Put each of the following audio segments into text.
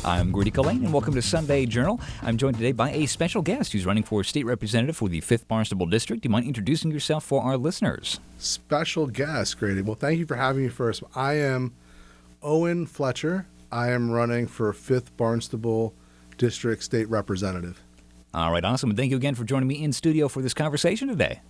I'm Grady Collane, and welcome to Sunday Journal. I'm joined today by a special guest who's running for state representative for the 5th Barnstable District. Do you mind introducing yourself for our listeners? Special guest, Grady. Well, thank you for having me first. I am Owen Fletcher. I am running for 5th Barnstable District State Representative. All right, awesome. And thank you again for joining me in studio for this conversation today.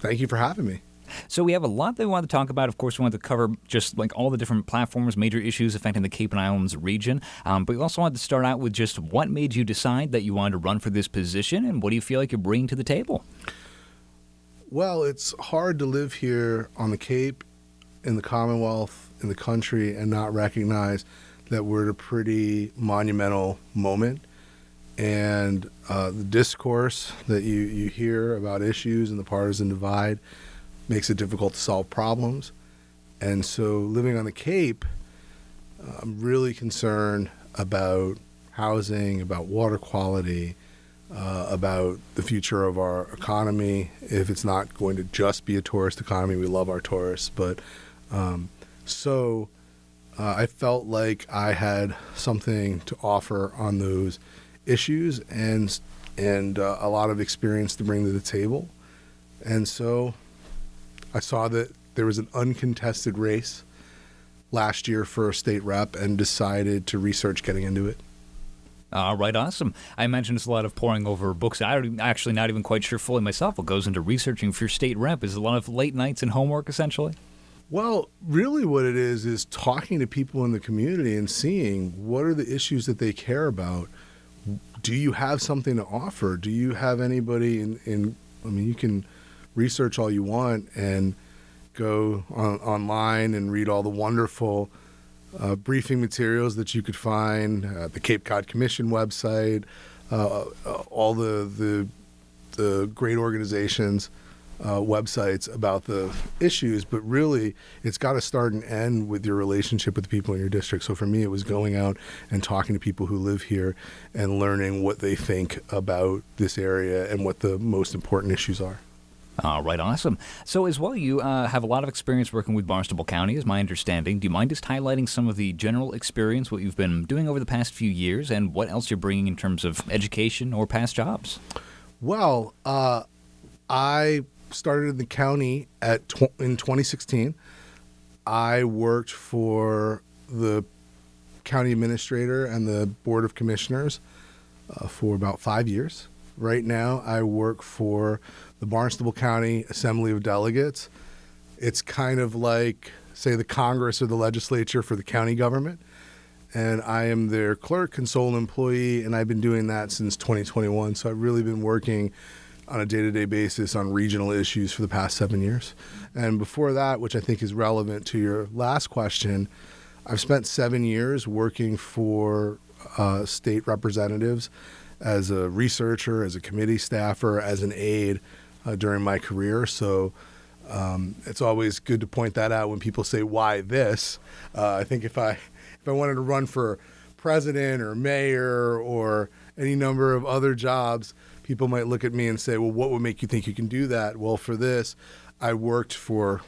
Thank you for having me. So we have a lot that we want to talk about. Of course, we want to cover just like all the different platforms, major issues affecting the Cape and Islands region. But we also wanted to start out with just what made you decide that you wanted to run for this position, and what do you feel like you're bringing to the table? Well, it's hard to live here on the Cape, in the Commonwealth, in the country, and not recognize that we're at a pretty monumental moment. And the discourse that you hear about issues and the partisan divide makes it difficult to solve problems. And so living on the Cape, I'm really concerned about housing, about water quality, about the future of our economy. If it's not going to just be a tourist economy, we love our tourists. But I felt like I had something to offer on those issues and a lot of experience to bring to the table. And so I saw that there was an uncontested race last year for a state rep and decided to research getting into it. All right, awesome. I imagine it's a lot of poring over books. I'm actually not even quite sure fully myself what goes into researching for your state rep. Is it a lot of late nights and homework, essentially? Well, really what it is talking to people in the community and seeing what are the issues that they care about. Do you have something to offer? Do you have anybody you can research all you want and go online and read all the wonderful briefing materials that you could find at the Cape Cod Commission website, all the great organizations' websites about the issues, but really it's got to start and end with your relationship with the people in your district. So for me, it was going out and talking to people who live here and learning what they think about this area and what the most important issues are. All right, awesome. So as well, you have a lot of experience working with Barnstable County, is my understanding. Do you mind just highlighting some of the general experience, what you've been doing over the past few years, and what else you're bringing in terms of education or past jobs? Well, I started in the county in 2016. I worked for the county administrator and the board of commissioners for about 5 years. Right now, I work for the Barnstable County Assembly of Delegates. It's kind of like, say, the Congress or the legislature for the county government. And I am their clerk and sole employee, and I've been doing that since 2021. So I've really been working on a day-to-day basis on regional issues for the past 7 years. And before that, which I think is relevant to your last question, I've spent 7 years working for state representatives as a researcher, as a committee staffer, as an aide during my career. So it's always good to point that out when people say, why this? I think if I wanted to run for president or mayor or any number of other jobs, people might look at me and say, well, what would make you think you can do that? Well, for this, I've worked for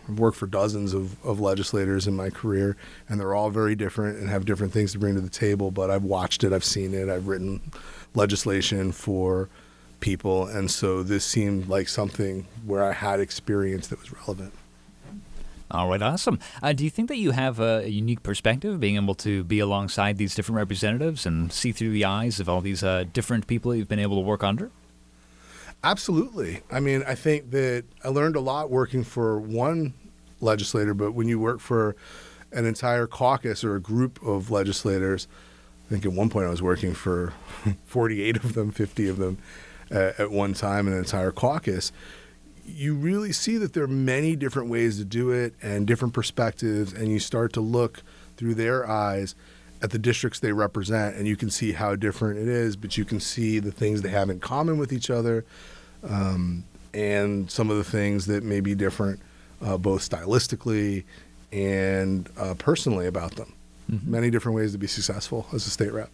dozens of legislators in my career, and they're all very different and have different things to bring to the table. But I've watched it, I've seen it, I've written legislation for people, and so this seemed like something where I had experience that was relevant. All right, awesome. Do you think that you have a unique perspective, being able to be alongside these different representatives and see through the eyes of all these different people that you've been able to work under? Absolutely. I mean, I think that I learned a lot working for one legislator, but when you work for an entire caucus or a group of legislators, I think at one point I was working for 48 of them, 50 of them at one time in an entire caucus. You really see that there are many different ways to do it and different perspectives, and you start to look through their eyes at the districts they represent, and you can see how different it is, but you can see the things they have in common with each other, and some of the things that may be different, both stylistically and personally about them. Mm-hmm. Many different ways to be successful as a state rep.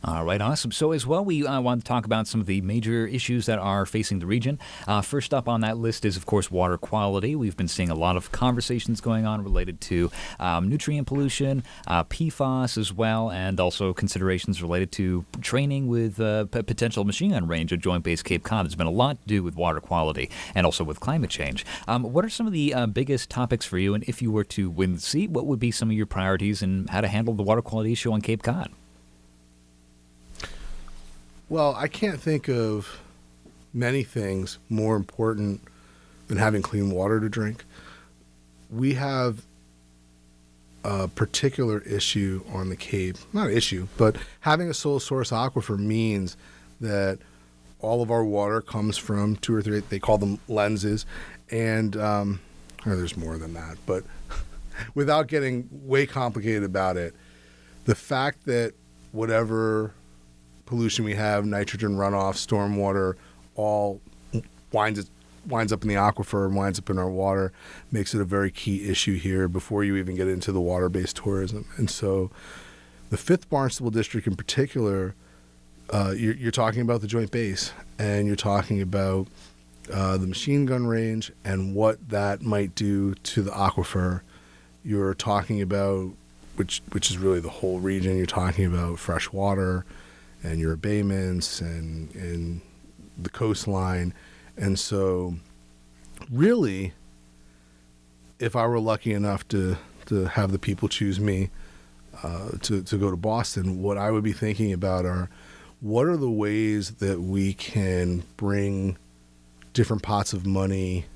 All right, awesome. So as well, we want to talk about some of the major issues that are facing the region. First up on that list is, of course, water quality. We've been seeing a lot of conversations going on related to nutrient pollution, PFAS as well, and also considerations related to training with potential machine gun range at Joint Base Cape Cod. There's been a lot to do with water quality and also with climate change. What are some of the biggest topics for you? And if you were to win the seat, what would be some of your priorities in how to handle the water quality issue on Cape Cod? Well, I can't think of many things more important than having clean water to drink. We have a particular issue on the Cape, not an issue, but having a sole source aquifer means that all of our water comes from 2 or 3, they call them lenses, and there's more than that, but without getting way complicated about it, the fact that whatever pollution we have, nitrogen runoff, stormwater, all winds up in the aquifer and winds up in our water, makes it a very key issue here before you even get into the water-based tourism. And so the 5th Barnstable District in particular, you're talking about the Joint Base, and you're talking about the machine gun range and what that might do to the aquifer. You're talking about, which is really the whole region, you're talking about fresh water and your abatements and the coastline. And so really, if I were lucky enough to have the people choose me to go to Boston, what I would be thinking about are what are the ways that we can bring different pots of money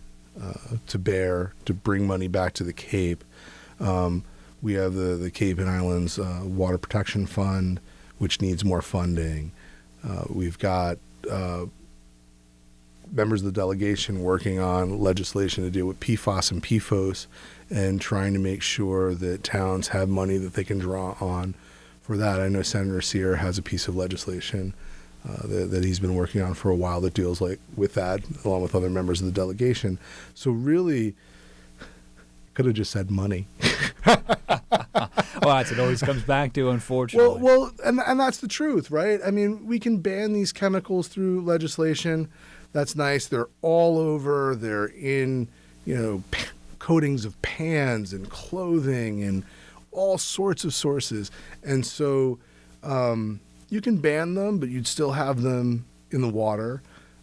to bear to bring money back to the Cape. We have the Cape and Islands Water Protection Fund, which needs more funding. We've got members of the delegation working on legislation to deal with PFAS and PFOS and trying to make sure that towns have money that they can draw on for that. I know Senator Xiarhos has a piece of legislation that he's been working on for a while that deals with that, along with other members of the delegation. So really, could have just said money. Well, that's what it always comes back to, unfortunately. Well, and that's the truth, right? I mean, we can ban these chemicals through legislation. That's nice. They're all over. They're in, coatings of pans and clothing and all sorts of sources. And so you can ban them, but you'd still have them in the water.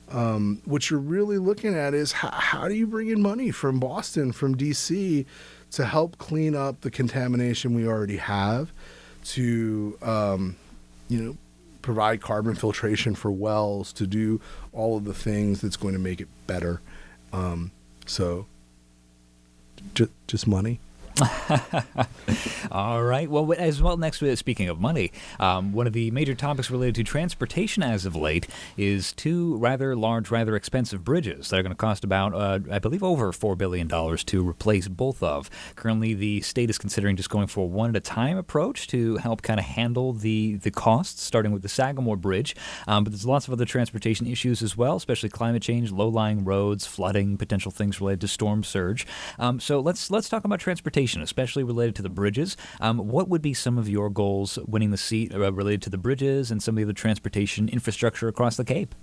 What you're really looking at is how do you bring in money from Boston, from D.C., to help clean up the contamination we already have, to provide carbon filtration for wells, to do all of the things that's going to make it better. So just money. All right. Well, as well, next, speaking of money, one of the major topics related to transportation as of late is 2 rather large, rather expensive bridges that are going to cost about, I believe, over $4 billion to replace both of. Currently, the state is considering just going for a one-at-a-time approach to help kind of handle the costs, starting with the Sagamore Bridge. But there's lots of other transportation issues as well, especially climate change, low-lying roads, flooding, potential things related to storm surge. So let's talk about transportation, especially related to the bridges. What would be some of your goals winning the seat related to the bridges and some of the other transportation infrastructure across the Cape?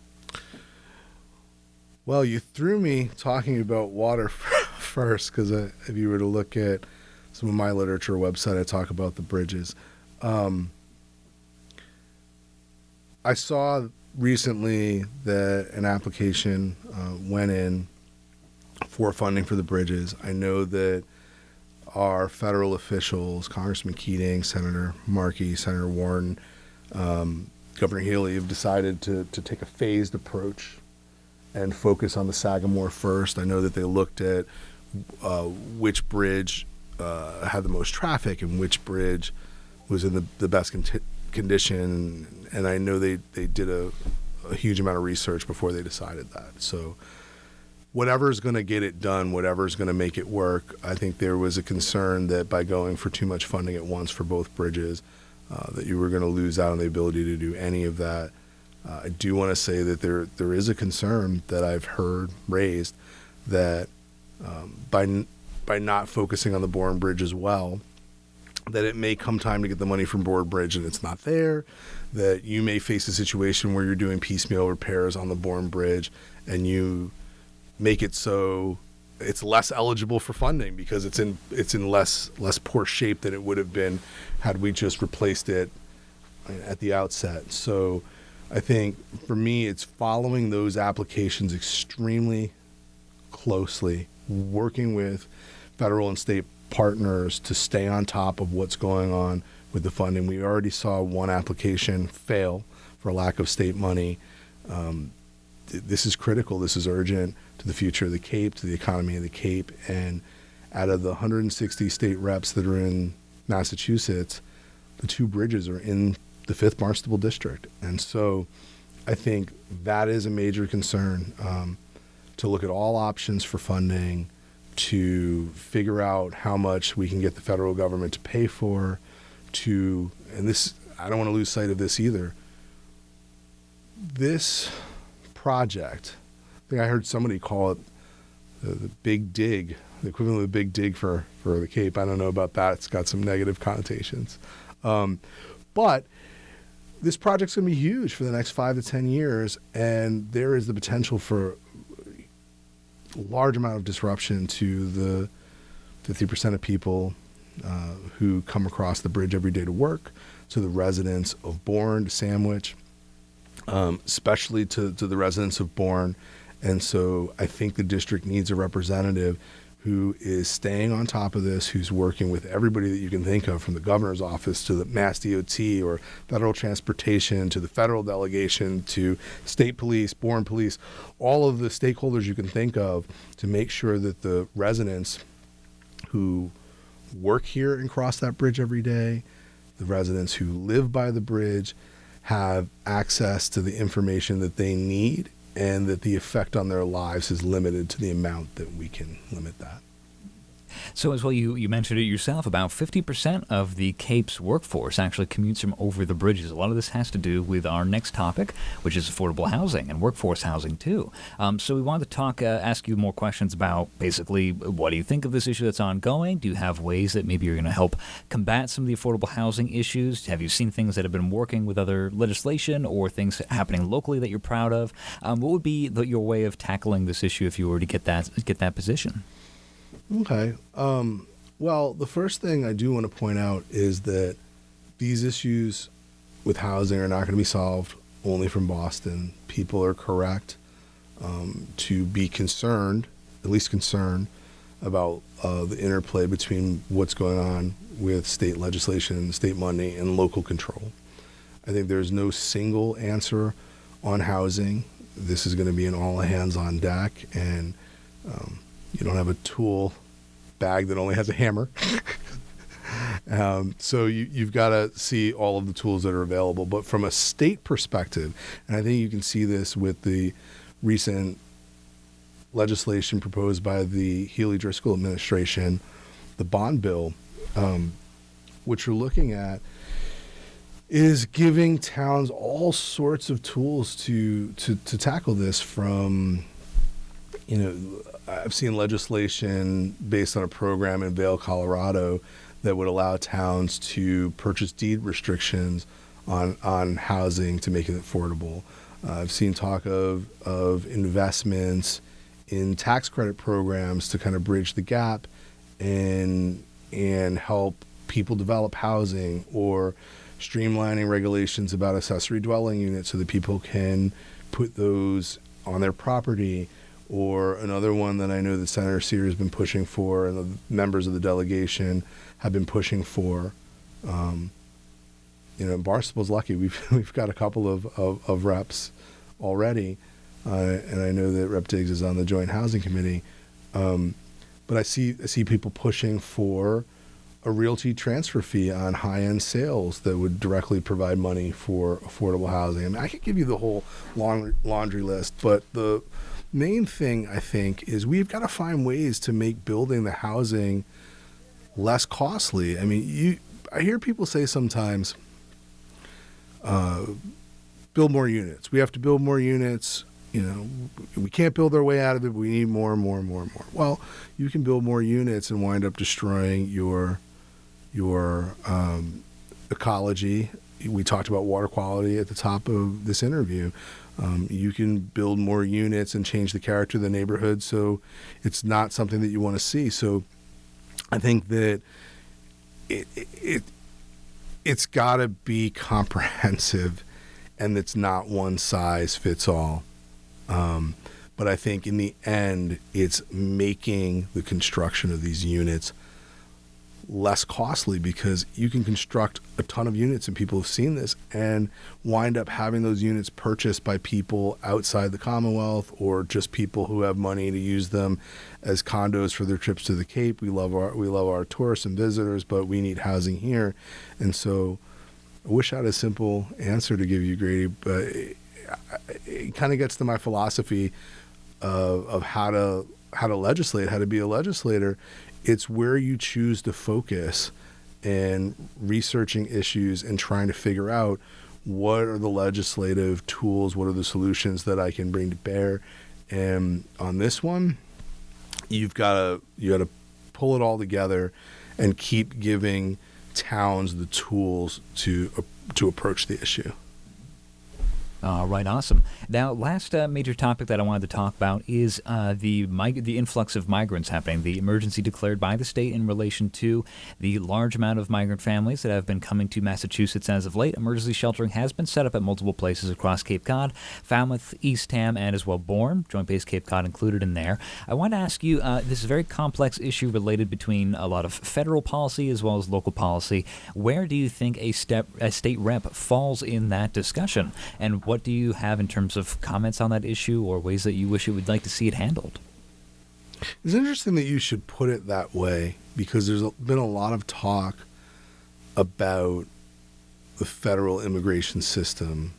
Well, you threw me talking about water first, because if you were to look at some of my literature website, I talk about the bridges. I saw recently that an application went in for funding for the bridges. I know that our federal officials, Congressman Keating, Senator Markey, Senator Warren, Governor Healy, have decided to take a phased approach and focus on the Sagamore first. I know that they looked at which bridge had the most traffic and which bridge was in the best condition, and I know they did a huge amount of research before they decided that. So whatever's going to get it done, whatever's going to make it work. I think there was a concern that by going for too much funding at once for both bridges, that you were going to lose out on the ability to do any of that. I do want to say that there is a concern that I've heard raised that by not focusing on the Bourne Bridge as well, that it may come time to get the money from Board Bridge and it's not there, that you may face a situation where you're doing piecemeal repairs on the Bourne Bridge and you make it so it's less eligible for funding because it's in less poor shape than it would have been had we just replaced it at the outset. So I think for me, it's following those applications extremely closely, working with federal and state partners to stay on top of what's going on with the funding. We already saw one application fail for lack of state money. This is critical. This is urgent to the future of the Cape, to the economy of the Cape. And out of the 160 state reps that are in Massachusetts, the 2 bridges are in the 5th Barnstable District. And so I think that is a major concern, to look at all options for funding, to figure out how much we can get the federal government to pay for, and this, I don't want to lose sight of this either. This project, I think I heard somebody call it the big dig, the equivalent of the big dig for the Cape. I don't know about that. It's got some negative connotations. But this project's going to be huge for the next 5 to 10 years, and there is the potential for large amount of disruption to the 50% of people who come across the bridge every day to work, to the residents of Bourne, to Sandwich, especially to the residents of Bourne. And so I think the district needs a representative who is staying on top of this, who's working with everybody that you can think of, from the governor's office to the Mass DOT or federal transportation to the federal delegation to state police, Bourne police, all of the stakeholders you can think of, to make sure that the residents who work here and cross that bridge every day, the residents who live by the bridge, have access to the information that they need, and that the effect on their lives is limited to the amount that we can limit that. So as well, you mentioned it yourself, about 50% of the Cape's workforce actually commutes from over the bridges. A lot of this has to do with our next topic, which is affordable housing and workforce housing too. So we wanted to ask you more questions about basically, what do you think of this issue that's ongoing? Do you have ways that maybe you're going to help combat some of the affordable housing issues? Have you seen things that have been working with other legislation or things happening locally that you're proud of? What would be your way of tackling this issue if you were to get that position? Okay. Well, the first thing I do want to point out is that these issues with housing are not going to be solved only from Boston. People are correct to be concerned, at least concerned, about the interplay between what's going on with state legislation, state money, and local control. I think there's no single answer on housing. This is going to be an all hands on deck, and you don't have a tool bag that only has a hammer. So you've got to see all of the tools that are available. But from a state perspective, and I think you can see this with the recent legislation proposed by the Healy-Driscoll administration, the bond bill, what you're looking at is giving towns all sorts of tools to tackle this. From, I've seen legislation based on a program in Vail, Colorado, that would allow towns to purchase deed restrictions on housing to make it affordable. I've seen talk of investments in tax credit programs to kind of bridge the gap and help people develop housing, or streamlining regulations about accessory dwelling units so that people can put those on their property. Or another one that I know that Senator Sear has been pushing for, and the members of the delegation have been pushing for. Barnstable's lucky. We've got a couple of reps already, and I know that Rep Diggs is on the Joint Housing Committee. But I see people pushing for a realty transfer fee on high-end sales that would directly provide money for affordable housing. I mean, I could give you the whole laundry list, but the main thing, I think, is we've got to find ways to make building the housing less costly. I mean, I hear people say sometimes, build more units. We have to build more units. We can't build our way out of it, but we need more and more and more and more. Well, you can build more units and wind up destroying your your ecology. We talked about water quality at the top of this interview. You can build more units and change the character of the neighborhood, so it's not something that you want to see. So I think that it's got to be comprehensive, and it's not one size fits all. But I think in the end, it's making the construction of these units less costly, because you can construct a ton of units, and people have seen this, and wind up having those units purchased by people outside the Commonwealth, or just people who have money to use them as condos for their trips to the Cape. We love our tourists and visitors, but we need housing here. And so I wish I had a simple answer to give you, Grady, but it kind of gets to my philosophy of how to legislate, how to be a legislator. It's where you choose to focus and researching issues and trying to figure out what are the legislative tools, what are the solutions that I can bring to bear. And on this one, you got to pull it all together and keep giving towns the tools to approach the issue. All right, awesome. Now, last major topic that I wanted to talk about is the influx of migrants happening, the emergency declared by the state in relation to the large amount of migrant families that have been coming to Massachusetts as of late. Emergency sheltering has been set up at multiple places across Cape Cod, Falmouth, Eastham, and as well Bourne, Joint Base Cape Cod included in there. I want to ask you, this is a very complex issue related between a lot of federal policy as well as local policy. Where do you think a state rep falls in that discussion? And what do you have in terms of comments on that issue, or ways that you wish you would like to see it handled? It's interesting that you should put it that way, because there's been a lot of talk about the federal immigration system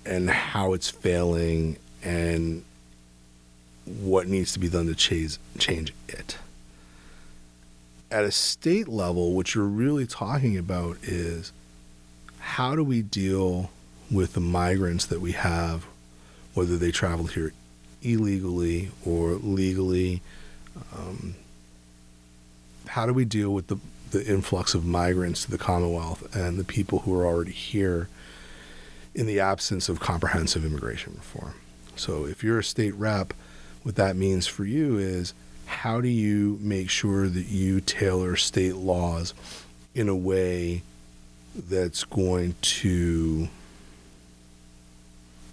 and how it's failing and what needs to be done to change it. At a state level, what you're really talking about is, how do we deal with the migrants that we have, whether they traveled here illegally or legally? How do we deal with the influx of migrants to the Commonwealth and the people who are already here in the absence of comprehensive immigration reform? So if you're a state rep, what that means for you is, how do you make sure that you tailor state laws in a way that's going to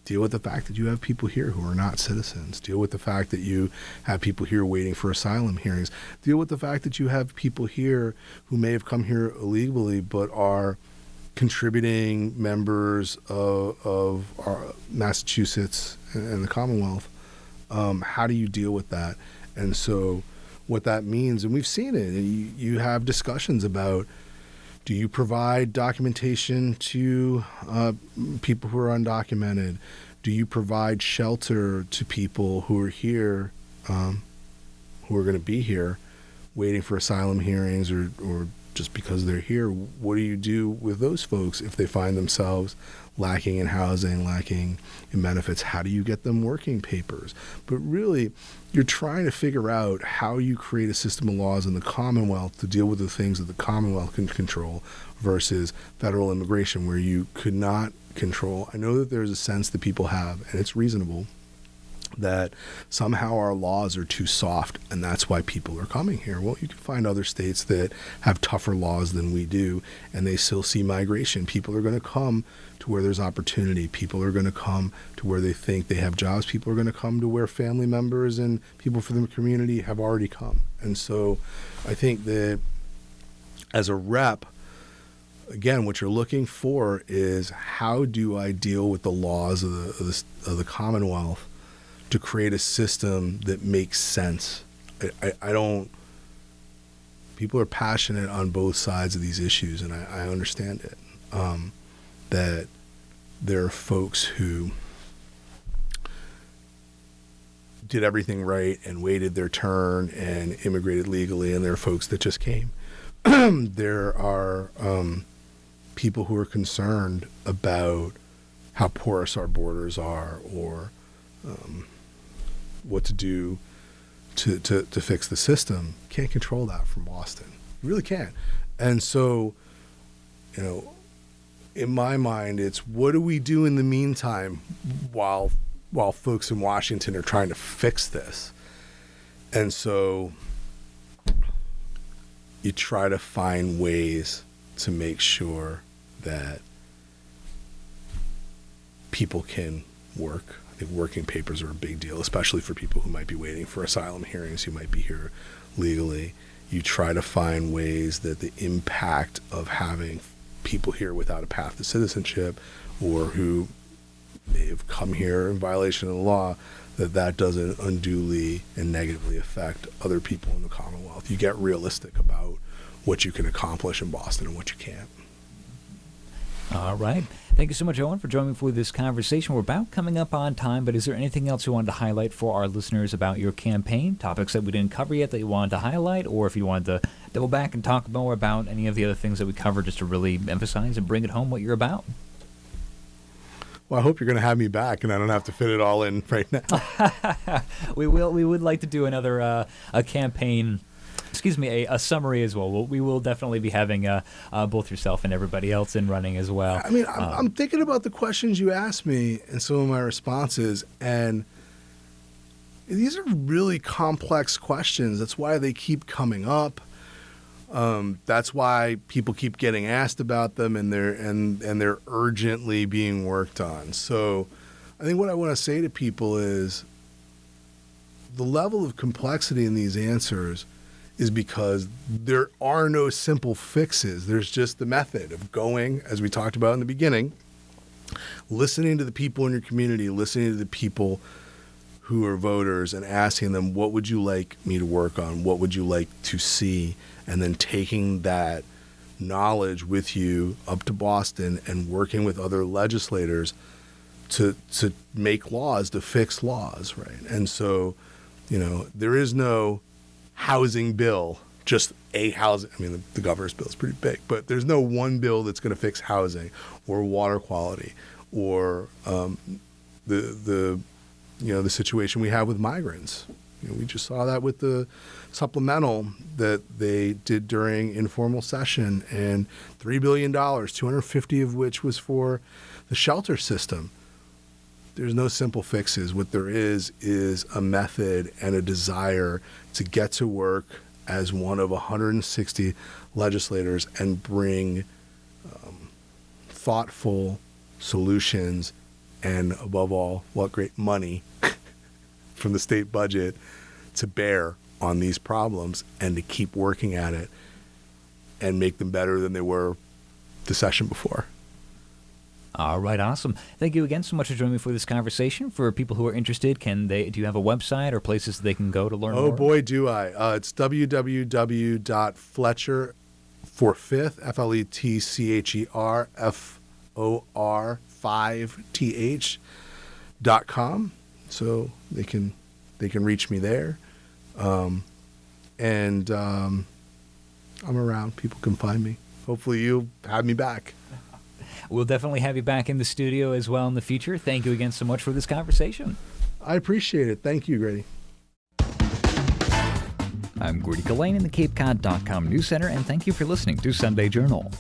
deal with the fact that you have people here who are not citizens, deal with the fact that you have people here waiting for asylum hearings, deal with the fact that you have people here who may have come here illegally but are contributing members of our Massachusetts and the Commonwealth. How do you deal with that? And so what that means, and we've seen it, you have discussions about, do you provide documentation to people who are undocumented? Do you provide shelter to people who are here, who are going to be here, waiting for asylum hearings, or just because they're here? What do you do with those folks if they find themselves lacking in housing, lacking in benefits? How do you get them working papers? But really, you're trying to figure out how you create a system of laws in the Commonwealth to deal with the things that the Commonwealth can control versus federal immigration, where you could not control. I know that there's a sense that people have, and it's reasonable, that somehow our laws are too soft, and that's why people are coming here. Well, you can find other states that have tougher laws than we do, and they still see migration. People are going to come to where there's opportunity. People are going to come to where they think they have jobs. People are going to come to where family members and people from the community have already come. And so I think that as a rep, again, what you're looking for is, how do I deal with the laws of the Commonwealth to create a system that makes sense? I don't. People are passionate on both sides of these issues, and I understand it. That there are folks who did everything right and waited their turn and immigrated legally, and there are folks that just came. There are people who are concerned about how porous our borders are, or what to do to fix the system. Can't control that from Boston. You really can't. And so, in my mind, it's what do we do in the meantime while folks in Washington are trying to fix this? And so you try to find ways to make sure that people can work. I think working papers are a big deal, especially for people who might be waiting for asylum hearings, who might be here legally. You try to find ways that the impact of having people here without a path to citizenship or who may have come here in violation of the law, that doesn't unduly and negatively affect other people in the Commonwealth. You get realistic about what you can accomplish in Boston and what you can't. All right. Thank you so much, Owen, for joining me for this conversation. We're about coming up on time, but is there anything else you wanted to highlight for our listeners about your campaign, topics that we didn't cover yet that you wanted to highlight, or if you wanted to double back and talk more about any of the other things that we covered just to really emphasize and bring it home what you're about? Well, I hope you're going to have me back and I don't have to fit it all in right now. We would like to do another a campaign, a summary as well. We will definitely be having both yourself and everybody else in running as well. I mean, I'm thinking about the questions you asked me and some of my responses, and these are really complex questions. That's why they keep coming up. That's why people keep getting asked about them, and they're urgently being worked on. So I think what I want to say to people is the level of complexity in these answers is because there are no simple fixes. There's just the method of going, as we talked about in the beginning, listening to the people in your community, listening to the people who are voters and asking them, what would you like me to work on? What would you like to see? And then taking that knowledge with you up to Boston and working with other legislators to make laws, to fix laws, right? And so, there is no housing bill, just a housing. I mean, the governor's bill is pretty big, but there's no one bill that's going to fix housing or water quality or the situation we have with migrants. We just saw that with the supplemental that they did during informal session, and $3 billion, 250 of which was for the shelter system. There's no simple fixes. What there is a method and a desire to get to work as one of 160 legislators and bring thoughtful solutions and, above all, what great money from the state budget to bear on these problems and to keep working at it and make them better than they were the session before. All right, awesome. Thank you again so much for joining me for this conversation. For people who are interested, do you have a website or places they can go to learn more? Oh, boy, do I. It's www.fletcher for fifth, FLETCHER, FOR 5TH.com. So they can reach me there. And I'm around. People can find me. Hopefully you'll have me back. We'll definitely have you back in the studio as well in the future. Thank you again so much for this conversation. I appreciate it. Thank you, Grady. I'm Grady Gillane in the CapeCod.com News Center, and thank you for listening to Sunday Journal.